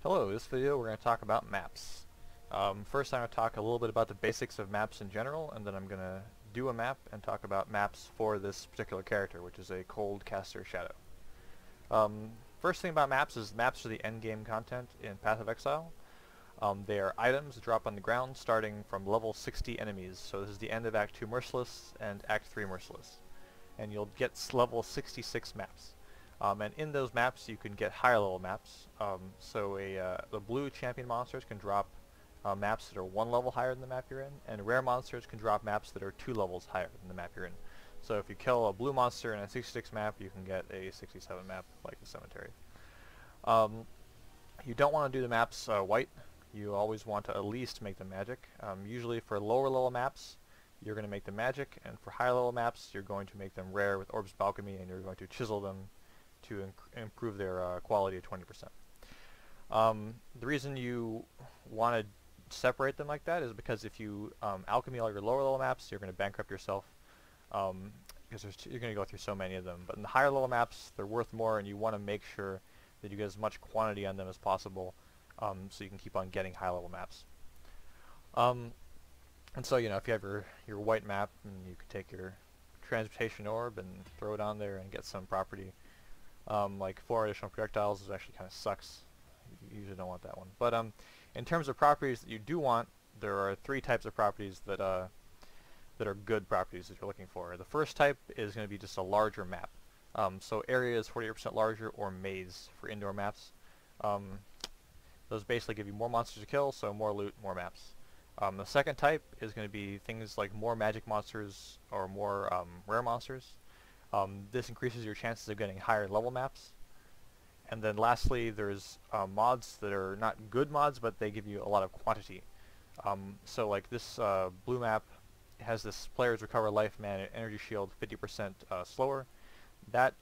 Hello, in this video we're going to talk about maps. First I'm going to talk a little bit about the basics of maps in general, and then I'm going to do a map and talk about maps for this particular character, which is a cold caster shadow. First thing about maps is maps are the endgame content in Path of Exile. They are items that drop on the ground starting from level 60 enemies, so this is the end of Act 2 Merciless and Act 3 Merciless. And you'll get level 66 maps. And in those maps you can get higher level maps. The blue champion monsters can drop maps that are 1 level higher than the map you're in, and rare monsters can drop maps that are 2 levels higher than the map you're in. So if you kill a blue monster in a 66 map, you can get a 67 map like the cemetery. You don't want to do the maps white. You always want to at least make them magic. Usually for lower level maps you're going to make them magic, and for higher level maps you're going to make them rare with Orbs of Alchemy, and you're going to chisel them to improve their quality to 20%. The reason you want to separate them like that is because if you alchemy all your lower level maps, you're going to bankrupt yourself, because you're going to go through so many of them. But in the higher level maps, they're worth more, and you want to make sure that you get as much quantity on them as possible, so you can keep on getting high level maps. And so, if you have your white map, and you can take your transportation orb and throw it on there and get some property. Like 4 additional projectiles is actually kind of sucks. You usually don't want that one. But in terms of properties that you do want, there are 3 types of properties that are good properties that you're looking for. The first type is going to be just a larger map. So area is 48% larger, or maze for indoor maps. Those basically give you more monsters to kill, so more loot, more maps. The second type is going to be things like more magic monsters or more rare monsters. This increases your chances of getting higher level maps. And then lastly, there's mods that are not good mods, but they give you a lot of quantity. So like this blue map has this players recover life, mana, and energy shield 50% slower. That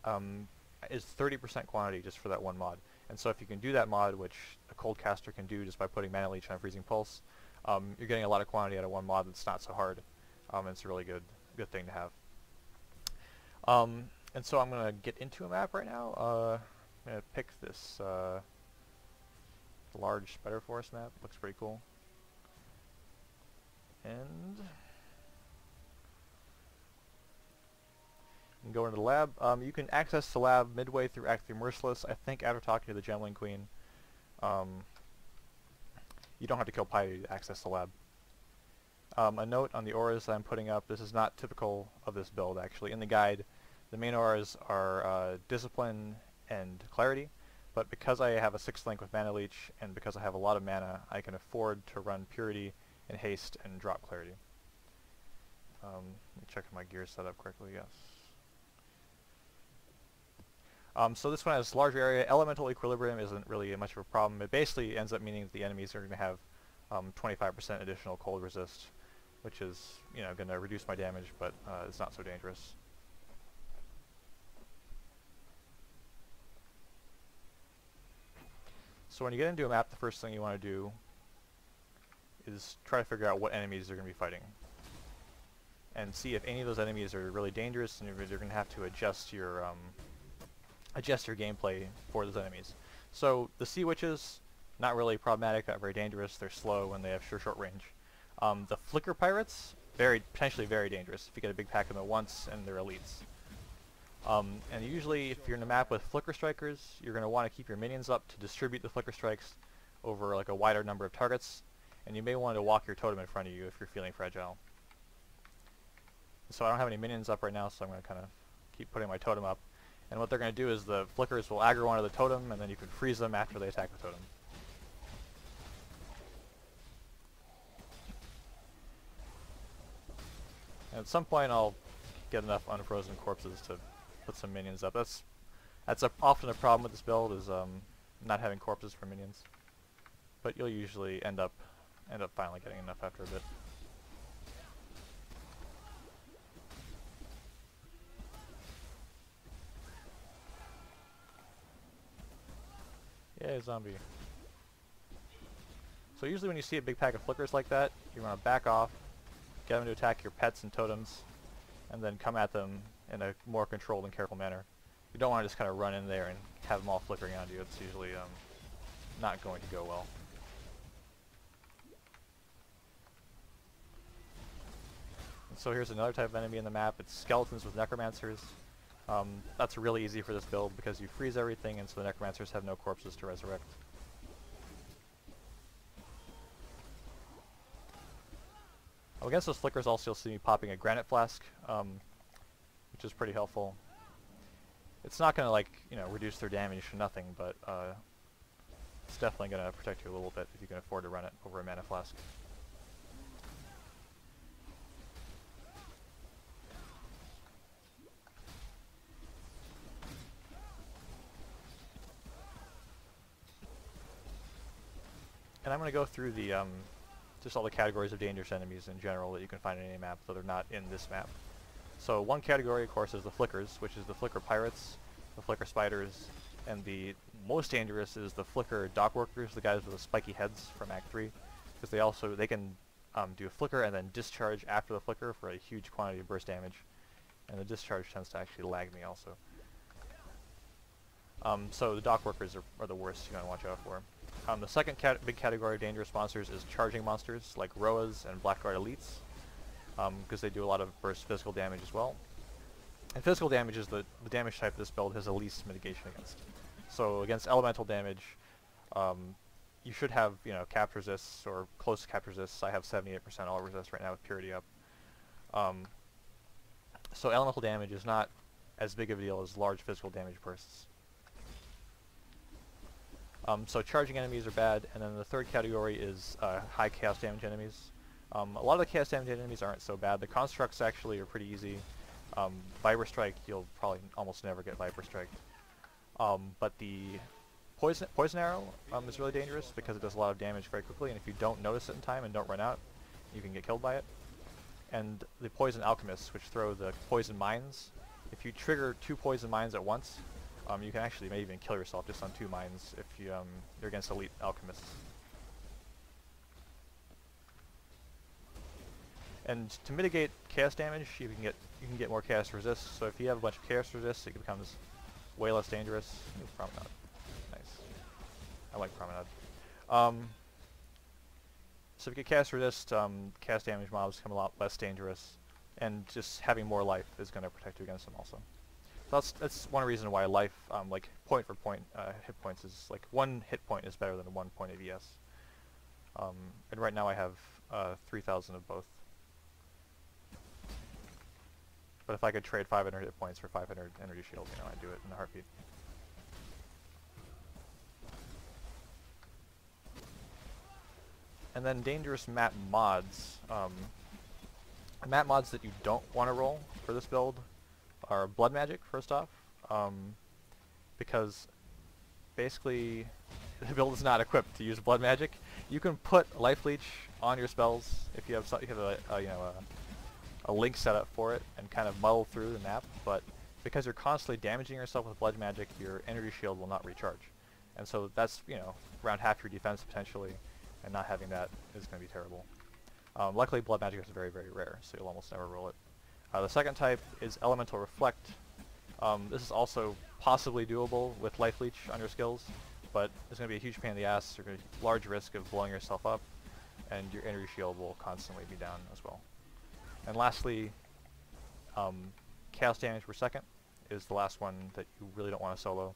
is 30% quantity just for that one mod. And so if you can do that mod, which a cold caster can do just by putting mana leech on freezing pulse, you're getting a lot of quantity out of one mod that's not so hard. It's a really good thing to have. And so I'm going to get into a map right now. I'm going to pick this large spider forest map. Looks pretty cool. And you can go into the lab. You can access the lab midway through Act 3 Merciless. I think after talking to the Gemling Queen, you don't have to kill Piety to access the lab. A note on the auras that I'm putting up: this is not typical of this build actually. In the guide, the main auras are Discipline and Clarity, but because I have a 6th link with Mana Leech, and because I have a lot of mana, I can afford to run Purity and Haste and drop Clarity. Let me check if my gear set up correctly, yes. So this one has large area. Elemental Equilibrium isn't really much of a problem. It basically ends up meaning that the enemies are going to have 25% additional cold resist, which is, going to reduce my damage, but it's not so dangerous. So when you get into a map, the first thing you want to do is try to figure out what enemies you're going to be fighting, and see if any of those enemies are really dangerous, and you're going to have to adjust your gameplay for those enemies. So the Sea Witches, not really problematic, not very dangerous. They're slow and they have short range. The Flicker Pirates, potentially very dangerous if you get a big pack of them at once, and they're elites. And usually if you're in a map with Flicker Strikers, you're going to want to keep your minions up to distribute the Flicker Strikes over like a wider number of targets, and you may want to walk your totem in front of you if you're feeling fragile. So I don't have any minions up right now, so I'm going to kind of keep putting my totem up. And what they're going to do is the Flickers will aggro onto the totem, and then you can freeze them after they attack the totem. And at some point I'll get enough unfrozen corpses to put some minions up. That's often a problem with this build, is not having corpses for minions. But you'll usually end up finally getting enough after a bit. Yay, zombie. So usually when you see a big pack of Flickers like that, you want to back off, get them to attack your pets and totems, and then come at them in a more controlled and careful manner. You don't want to just kind of run in there and have them all flickering on you. It's usually not going to go well. So here's another type of enemy in the map. It's skeletons with necromancers. That's really easy for this build because you freeze everything, and so the necromancers have no corpses to resurrect. Against those flickers also you'll see me popping a granite flask, which is pretty helpful. It's not going to, like, you know, reduce their damage to nothing, but it's definitely going to protect you a little bit if you can afford to run it over a mana flask. And I'm going to go through the just all the categories of dangerous enemies in general that you can find in any map, though they're not in this map. So one category, of course, is the flickers, which is the flicker pirates, the flicker spiders, and the most dangerous is the flicker dock workers, the guys with the spiky heads from Act 3, because they can do a flicker and then discharge after the flicker for a huge quantity of burst damage, and the discharge tends to actually lag me also. So the dock workers are the worst you gotta watch out for. The second big category of dangerous monsters is charging monsters like Roas and Blackguard Elites, because they do a lot of burst physical damage as well. And physical damage is the damage type this build has the least mitigation against. So against elemental damage, you should have, you know, cap resists or close cap resists. I have 78% all resist right now with purity up. So elemental damage is not as big of a deal as large physical damage bursts. So charging enemies are bad, and then the third category is high chaos damage enemies. A lot of the chaos damage enemies aren't so bad. The constructs actually are pretty easy. Viper Strike, you'll probably almost never get Viper Strike. But the Poison Arrow is really dangerous because it does a lot of damage very quickly, and if you don't notice it in time and don't run out, you can get killed by it. And the Poison Alchemists, which throw the Poison Mines. If you trigger 2 Poison Mines at once, you can actually maybe even kill yourself just on 2 mines if you're against elite alchemists. And to mitigate chaos damage, you can get more chaos resist. So if you have a bunch of chaos resist, it becomes way less dangerous. Ooh, Promenade, nice. I like Promenade. So if you get chaos resist, chaos damage mobs become a lot less dangerous, and just having more life is going to protect you against them also. That's one reason why life, like point for point hit points is like 1 hit point is better than 1 point of ES. And right now I have 3,000 of both. But if I could trade 500 hit points for 500 energy shield, you know, I'd do it in a heartbeat. And then dangerous map mods. Map mods that you don't want to roll for this build are Blood Magic, first off, because basically the build is not equipped to use Blood Magic. You can put Life Leech on your spells if you have a link set up for it and kind of muddle through the map, but because you're constantly damaging yourself with Blood Magic, your energy shield will not recharge. And so that's, you know, around half your defense potentially, and not having that is going to be terrible. Luckily Blood Magic is very, very rare, so you'll almost never roll it. The second type is Elemental Reflect. This is also possibly doable with Life Leech on your skills, but it's going to be a huge pain in the ass. You're going to be large risk of blowing yourself up, and your energy shield will constantly be down as well. And lastly, Chaos Damage per second is the last one that you really don't want to solo,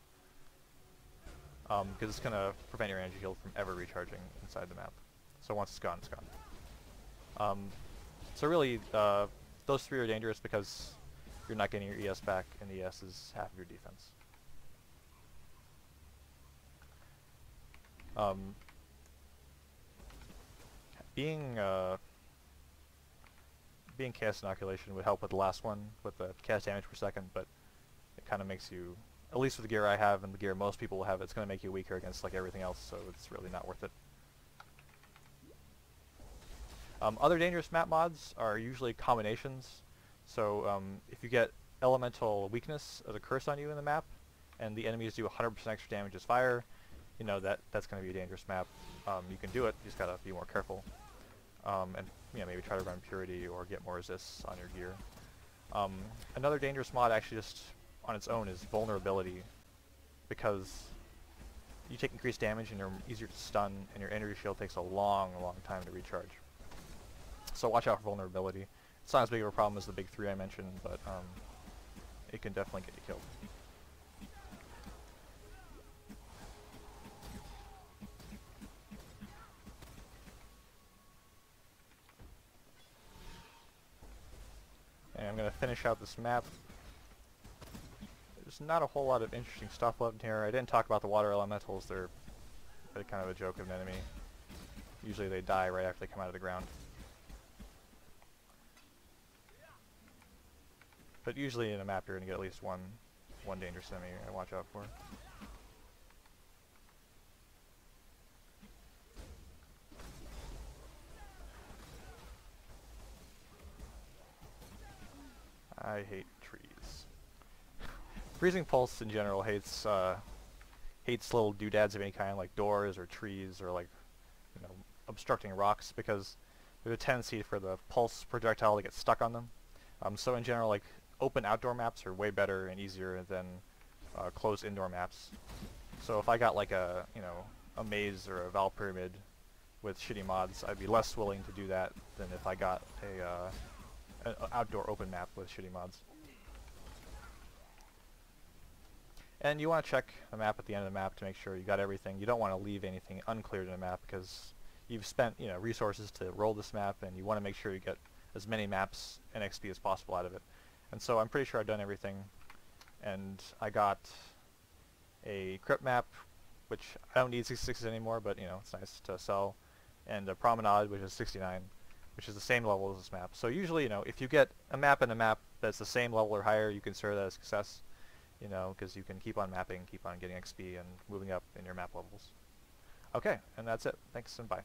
because it's going to prevent your energy shield from ever recharging inside the map. So once it's gone, it's gone. So really, those 3 are dangerous because you're not getting your ES back, and the ES is half of your defense. Being Chaos Inoculation would help with the last one, with the Chaos Damage per second, but it kind of makes you, at least with the gear I have and the gear most people will have, it's going to make you weaker against like everything else, so it's really not worth it. Other dangerous map mods are usually combinations. So if you get Elemental Weakness as a curse on you in the map, and the enemies do 100% extra damage as fire, you know that's going to be a dangerous map. You can do it, you just got to be more careful. And you know, maybe try to run Purity or get more resists on your gear. Another dangerous mod actually just on its own is Vulnerability, because you take increased damage and you're easier to stun, and your energy shield takes a long, long time to recharge. So watch out for vulnerability. It's not as big of a problem as the big 3 I mentioned, but it can definitely get you killed. And I'm going to finish out this map. There's not a whole lot of interesting stuff left here. I didn't talk about the water elementals. They're kind of a joke of an enemy. Usually they die right after they come out of the ground. But usually in a map you're going to get at least one dangerous enemy you're going to watch out for. I hate trees. Freezing Pulse in general hates little doodads of any kind, like doors or trees or like, you know, obstructing rocks, because there's a tendency for the pulse projectile to get stuck on them. So in general, like open outdoor maps are way better and easier than closed indoor maps. So if I got like a maze or a Val Pyramid with shitty mods, I'd be less willing to do that than if I got an outdoor open map with shitty mods. And you want to check the map at the end of the map to make sure you got everything. You don't want to leave anything uncleared in a map, because you've spent resources to roll this map, and you want to make sure you get as many maps and XP as possible out of it. And so I'm pretty sure I've done everything, and I got a crypt map, which I don't need 66 anymore, but it's nice to sell, and a promenade, which is 69, which is the same level as this map. So usually, if you get a map and a map that's the same level or higher, you consider that a success, because you can keep on mapping, keep on getting XP and moving up in your map levels. Okay, and that's it. Thanks and bye.